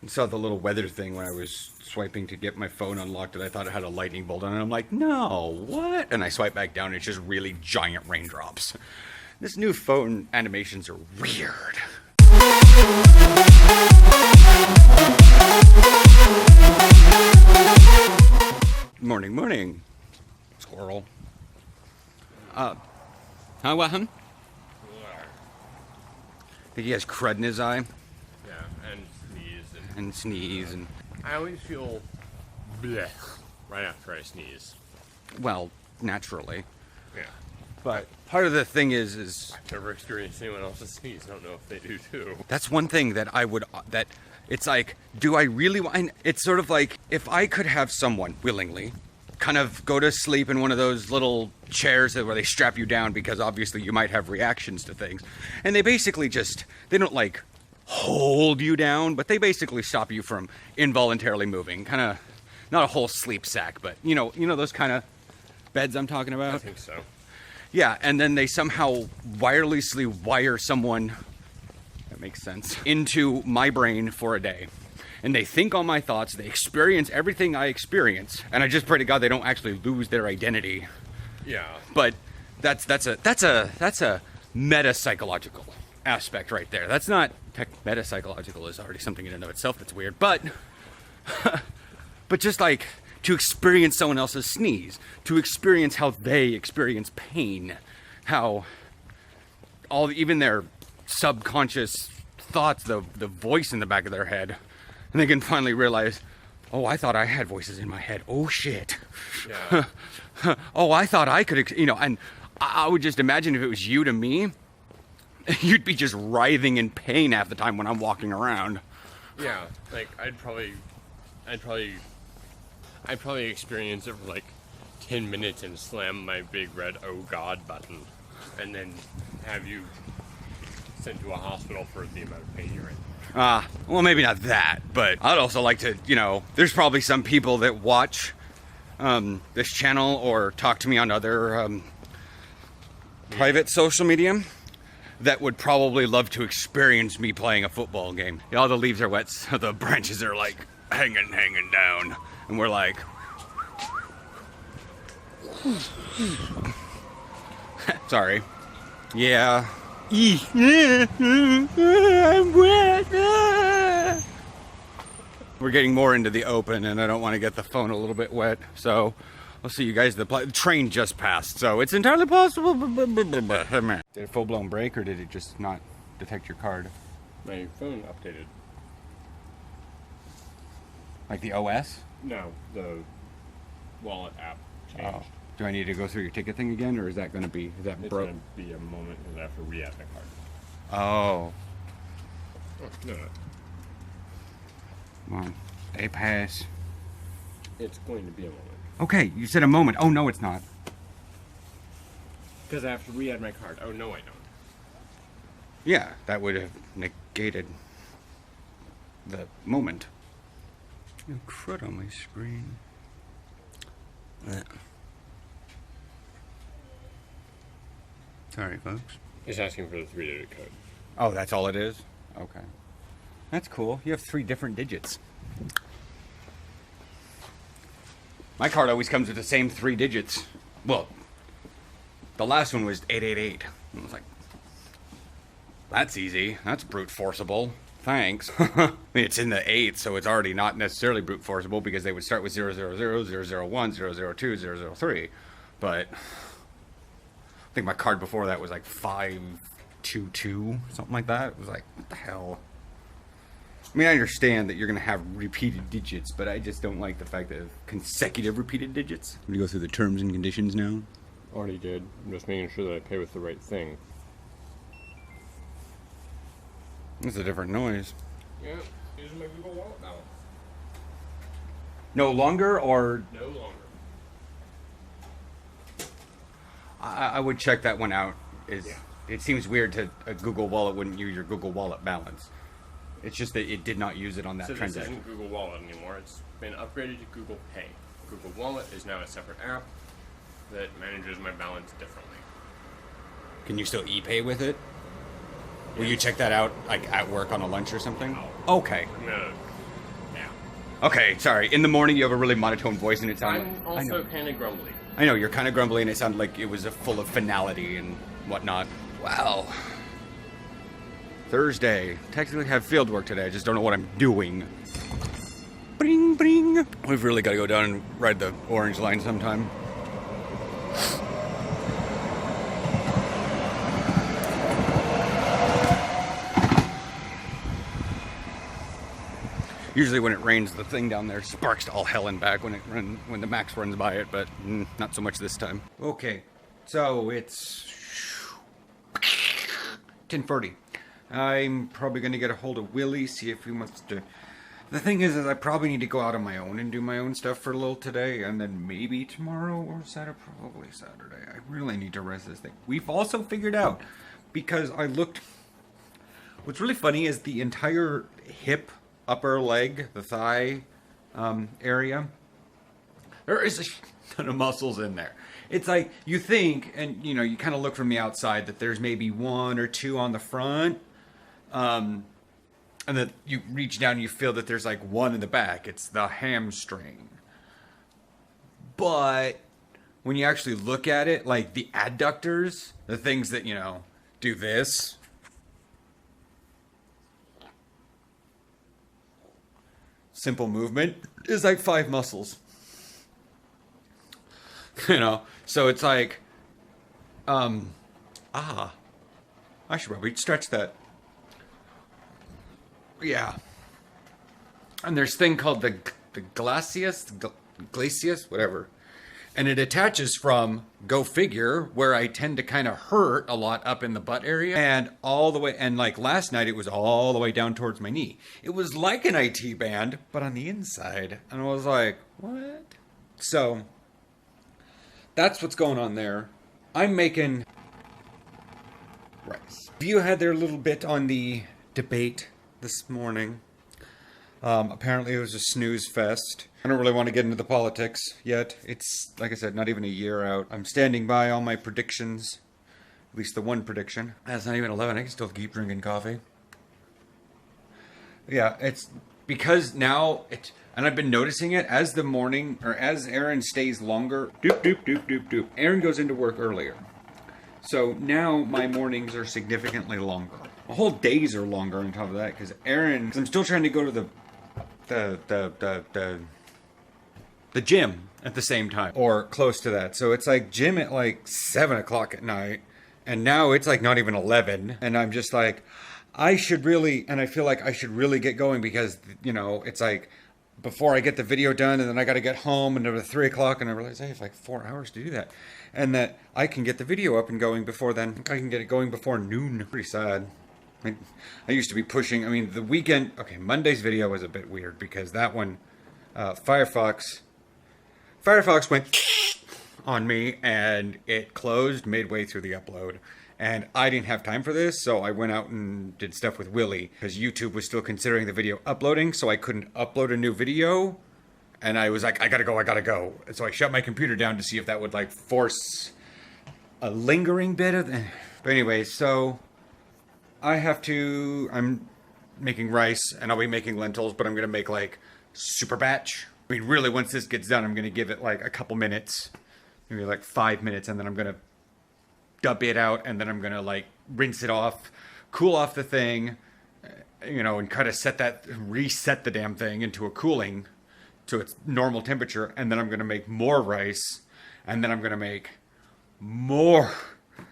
I saw the little weather thing when I was swiping to get my phone unlocked, and I thought it had a lightning bolt on it. I'm like, no, what? And I swipe back down, and it's just really giant raindrops. This new phone animations are weird. Morning, morning, squirrel. What, hun? Think he has crud in his eye? Yeah, and sneeze. And sneeze and... I always feel bleh right after I sneeze. Well, naturally. Yeah. But part of the thing is I've never experienced anyone else's sneeze. I don't know if they do too. that's one thing that I would, that it's like, do I really want, it's sort of like, if I could have someone willingly kind of go to sleep in one of those little chairs where they strap you down because obviously you might have reactions to things, and they basically just, they don't like hold you down, but they basically stop you from involuntarily moving, kind of, not a whole sleep sack, but you know those kind of beds I'm talking about? I think so. Yeah, and then they somehow wirelessly wire someone, that makes sense, into my brain for a day. And they think all my thoughts, they experience everything I experience, and I just pray to God they don't actually lose their identity. Yeah. But that's a meta-psychological aspect right there. That's not, meta-psychological is already something in and of itself that's weird, but but just like to experience someone else's sneeze, to experience how they experience pain, how even their subconscious thoughts, the voice in the back of their head, and they can finally realize, oh, I thought I had voices in my head. Oh shit. Yeah. Oh, I thought I could, and I would just imagine if it was you to me, you'd be just writhing in pain half the time when I'm walking around. Yeah. Like I'd probably experience it for like 10 minutes and slam my big red oh god button, and then have you sent to a hospital for the amount of pain you're in. Well, maybe not that, but I'd also like to, there's probably some people that watch this channel or talk to me on other private social media that would probably love to experience me playing a football game. All the leaves are wet, so the branches are like hanging down, and we're like... Sorry. Yeah. I'm wet. We're getting more into the open, and I don't want to get the phone a little bit wet, so I'll see you guys. The train just passed, so it's entirely possible. Did it full-blown break, or did it just not detect your card? My phone updated. Like the OS? No, the wallet app changed. Oh. Do I need to go through your ticket thing again, or is that going to be, It's broke? going to be a moment because I have to re-add my card. Oh. Oh, no. Come on. A pass. It's going to be a moment. Okay, you said a moment. Oh, no, it's not. Because I have to re-add my card. Oh, no, I don't. Yeah, that would have negated the moment. Oh, crud on my screen. Sorry, folks. It's asking for the 3-digit code. Oh, that's all it is? Okay. That's cool. You have 3 different digits. My card always comes with the same 3 digits. Well, the last one was 888. I was like, that's easy. That's brute forcible. Thanks. I mean, it's in the 8, so it's already not necessarily brute forcible because they would start with 000, 001, 002, 003. But I think my card before that was like 522, something like that. It was like, what the hell? I mean, I understand that you're going to have repeated digits, but I just don't like the fact that consecutive repeated digits. I'm going to go through the terms and conditions now. Already did. I'm just making sure that I pay with the right thing. That's a different noise. Yeah, using my Google Wallet now. No longer, or No longer. I would check that one out. Yeah. It seems weird to a Google Wallet wouldn't use your Google Wallet balance. It's just that it did not use it on that So this transaction. isn't Google Wallet anymore. It's been upgraded to Google Pay. Google Wallet is now a separate app that manages my balance differently. Can you still e-pay with it? Will you check that out, like, at work on a lunch or something? No. Okay. I'm gonna Okay, sorry. In the morning, you have a really monotone voice, and it sounded. I'm also kind of grumbly. I know you're kind of grumbly, and it sounded like it was full of finality and whatnot. Wow. Thursday. Technically have field work today. I just don't know what I'm doing. Bring, bring. We've really got to go down and ride the orange line sometime. Usually when it rains, the thing down there sparks to all hell and back when the Max runs by it, but not so much this time. Okay, so it's 10:40. I'm probably going to get a hold of Willie, see if he wants to... The thing is I probably need to go out on my own and do my own stuff for a little today, and then maybe tomorrow or Saturday, probably Saturday. I really need to rest this thing. We've also figured out, because I looked... What's really funny is the entire hip, upper leg, the thigh area, there is a ton of muscles in there. It's like, you think, and you know, you kind of look from the outside that there's maybe one or two on the front, and that you reach down and you feel that there's like one in the back. It's the hamstring. But when you actually look at it, like the adductors, the things that, you know, do this, simple movement, is like 5 muscles. You know, so it's like, I should probably stretch that. Yeah. And there's a thing called the glacius, whatever. And it attaches from, go figure, where I tend to kind of hurt a lot up in the butt area, and all the way, and like last night it was all the way down towards my knee. It was like an IT band, but on the inside. And I was like, what? So, that's what's going on there. I'm making rice. You had their little bit on the debate this morning. Apparently it was a snooze fest. I don't really want to get into the politics yet. It's, like I said, not even a year out. I'm standing by all my predictions. At least the one prediction. It's not even 11. I can still keep drinking coffee. Yeah, it's because now it, and I've been noticing it as the morning, or as Aaron stays longer. Doop, doop, doop, doop, doop. Aaron goes into work earlier. So now my mornings are significantly longer. The whole days are longer on top of that, because Aaron, because I'm still trying to go to the gym at the same time, or close to that. So it's like gym at like 7 o'clock at night, and now it's like not even 11, and I'm just like, I should really, and I feel like I should really get going, because, you know, it's like, before I get the video done, and then I got to get home, and over 3 o'clock, and I realize I have like 4 hours to do that, and that I can get the video up and going before then. I can get it going before noon. Pretty sad. I used to be pushing, I mean, the weekend, okay, Monday's video was a bit weird, because that one, Firefox went on me, and it closed midway through the upload. And I didn't have time for this, so I went out and did stuff with Willie, because YouTube was still considering the video uploading, so I couldn't upload a new video. And I was like, I gotta go. And so I shut my computer down to see if that would, like, force a lingering bit of... But anyway, so I'm making rice, and I'll be making lentils, but I'm gonna make, like, super batch. I mean, really, once this gets done, I'm gonna give it, like, a couple minutes, maybe, like, 5 minutes, and then I'm gonna dump it out, and then I'm gonna like rinse it off, cool off the thing, you know, and kind of reset the damn thing into a cooling to its normal temperature, and then I'm gonna make more rice, and then I'm gonna make more,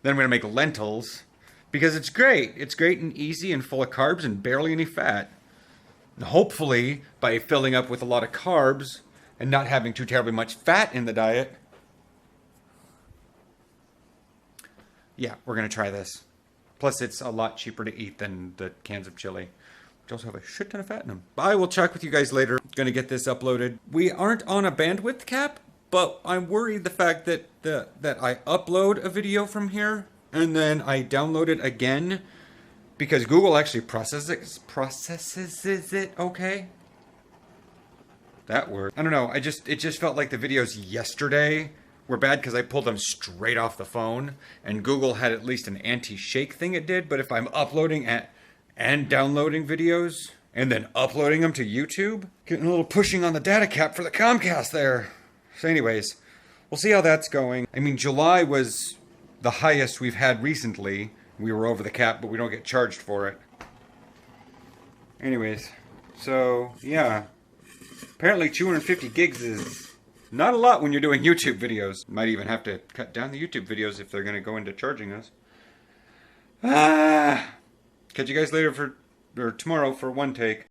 then I'm gonna make lentils, because it's great and easy and full of carbs and barely any fat. And hopefully, by filling up with a lot of carbs and not having too terribly much fat in the diet, yeah, we're going to try this. Plus, it's a lot cheaper to eat than the cans of chili, which also have a shit ton of fat in them. I will check with you guys later. Going to get this uploaded. We aren't on a bandwidth cap, but I'm worried the fact that that I upload a video from here and then I download it again, because Google actually processes it okay. That word. I don't know. It just felt like the videos yesterday were bad because I pulled them straight off the phone, and Google had at least an anti-shake thing it did. But if I'm uploading and downloading videos, and then uploading them to YouTube. Getting a little pushing on the data cap for the Comcast there. So anyways, we'll see how that's going. I mean, July was the highest we've had recently. We were over the cap, but we don't get charged for it. Anyways, so yeah. Apparently 250 gigs is not a lot when you're doing YouTube videos. Might even have to cut down the YouTube videos if they're going to go into charging us. Catch you guys later or tomorrow for one take.